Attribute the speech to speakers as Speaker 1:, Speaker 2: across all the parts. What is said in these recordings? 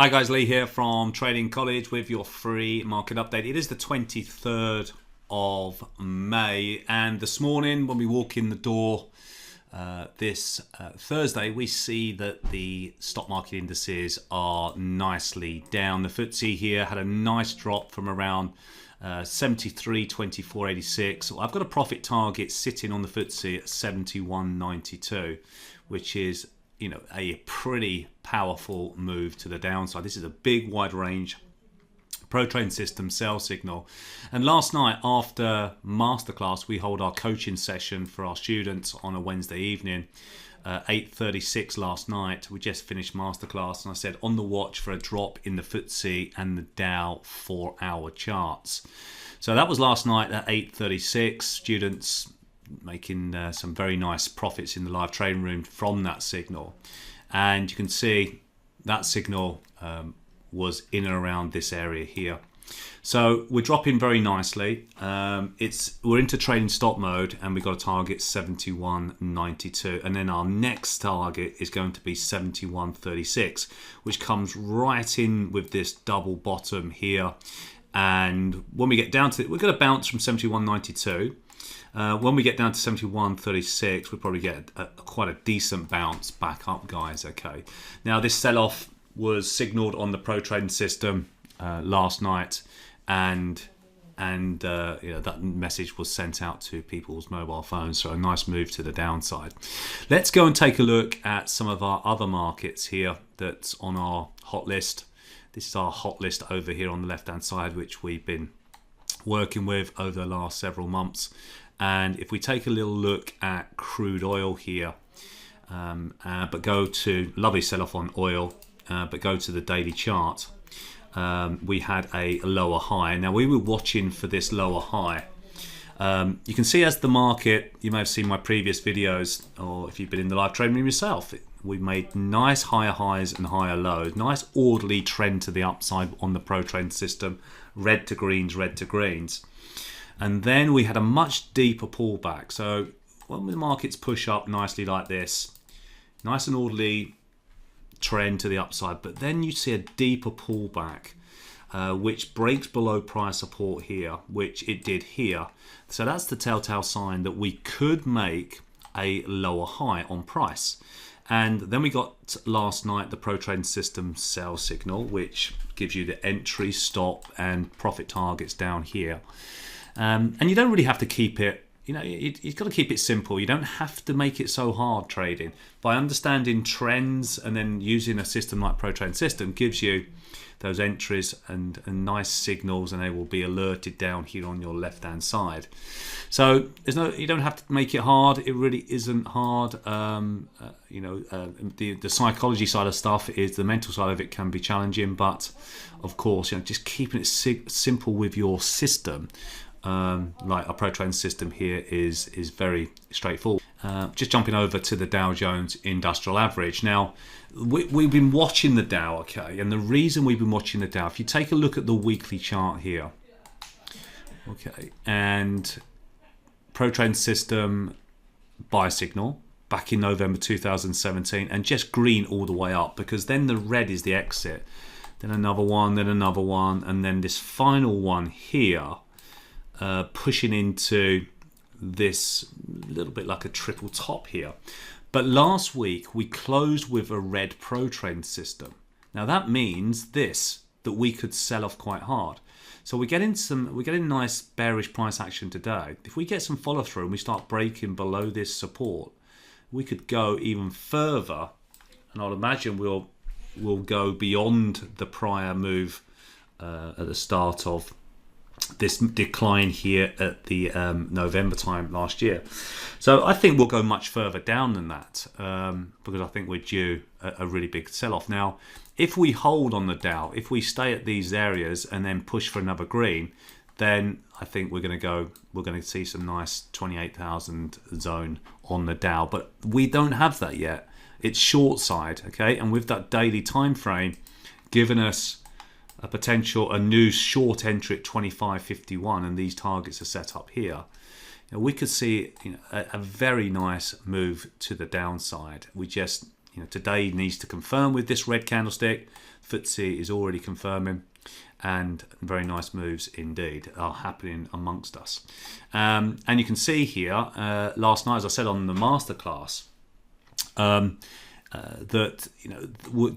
Speaker 1: Hi guys, Lee here from Trading College with your free market update. It is the 23rd of May, and this morning when we walk in the door this Thursday, we see that the stock market indices are nicely down. The FTSE here had a nice drop from around 73.2486. I've got a profit target sitting on the FTSE at 71.92, which is a pretty powerful move to the downside. This is a big wide range pro trading system sell signal. And last night after masterclass, we hold our coaching session for our students on a Wednesday evening, 8:36 last night. We just finished masterclass, and I said on the watch for a drop in the FTSE and the Dow 4-hour charts. So that was last night at 8:36. Students making some very nice profits in the live trading room from that signal, and you can see that signal was in and around this area here. So we're dropping very nicely. We're into trading stop mode, and we've got a target 71.92, and then our next target is going to be 71.36, which comes right in with this double bottom here. And when we get down to it, we're going to bounce from 71.92. When we get down to 71.36, we'll probably get quite a decent bounce back up, guys. Okay. Now this sell-off was signaled on the pro trading system last night, and that message was sent out to people's mobile phones. So a nice move to the downside. Let's go and take a look at some of our other markets here that's on our hot list. This is our hot list over here on the left-hand side, which we've been working with over the last several months. And if we take a little look at crude oil here, but go to lovely sell-off on oil, but go to the daily chart, we had a lower high. Now we were watching for this lower high. You can see as the market, you may have seen my previous videos, or if you've been in the live trading room yourself, we made nice higher highs and higher lows, nice orderly trend to the upside on the pro trading system, red to greens, red to greens. And then we had a much deeper pullback. So when the markets push up nicely like this, nice and orderly trend to the upside, but then you see a deeper pullback, which breaks below price support here, which it did here. So that's the telltale sign that we could make a lower high on price. And then we got last night the pro trading system sell signal, which gives you the entry, stop, and profit targets down here. And you don't really have to keep it, you've got to keep it simple. You don't have to make it so hard trading. By understanding trends and then using a system like Pro Trading System gives you those entries and nice signals, and they will be alerted down here on your left hand side. So you don't have to make it hard. It really isn't hard. The psychology side of stuff is, the mental side of it can be challenging, but of course, just keeping it simple with your system, like our pro trading system here is very straightforward. Just jumping over to the Dow Jones Industrial Average. Now we've been watching the Dow, okay, and the reason we've been watching the Dow, if you take a look at the weekly chart here, okay, and pro trading system buy signal back in November 2017, and just green all the way up, because then the red is the exit, then another one, and then this final one here, pushing into this little bit like a triple top here. But last week we closed with a red pro trading system. Now that means that we could sell off quite hard. So we're getting nice bearish price action today. If we get some follow through and we start breaking below this support, we could go even further, and I'd imagine we'll go beyond the prior move at the start of this decline here at the November time last year. So I think we'll go much further down than that, because I think we're due a really big sell-off. Now, if we hold on the Dow, if we stay at these areas and then push for another green, then I think we're going to see some nice 28,000 zone on the Dow. But we don't have that yet. It's short side, okay? And with that daily time frame giving us a new short entry at 25.51, and these targets are set up here, we could see a very nice move to the downside. We just today needs to confirm with this red candlestick. FTSE is already confirming, and very nice moves indeed are happening amongst us. And you can see here last night, as I said on the masterclass, that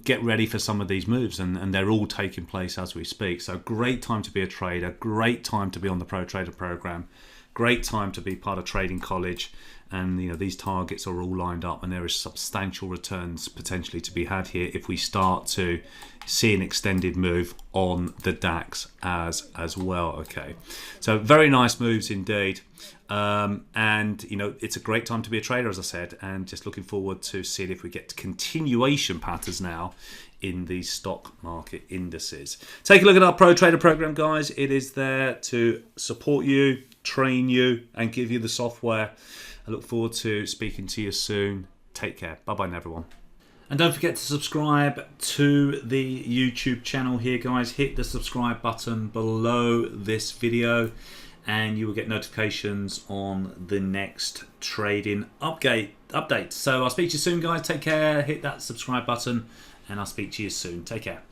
Speaker 1: get ready for some of these moves, and they're all taking place as we speak. So great time to be a trader, great time to be on the Pro Trader program, great time to be part of Trading College. And these targets are all lined up, and there is substantial returns potentially to be had here if we start to see an extended move on the DAX as well. Okay, so very nice moves indeed, and it's a great time to be a trader, as I said, and just looking forward to seeing if we get continuation patterns now in the stock market indices. Take a look at our Pro Trader program, guys. It is there to support you, train you, and give you the software. I look forward to speaking to you soon. Take care. Bye-bye now, everyone. And don't forget to subscribe to the YouTube channel here, guys. Hit the subscribe button below this video and you will get notifications on the next trading update. So I'll speak to you soon, guys. Take care. Hit that subscribe button and I'll speak to you soon. Take care.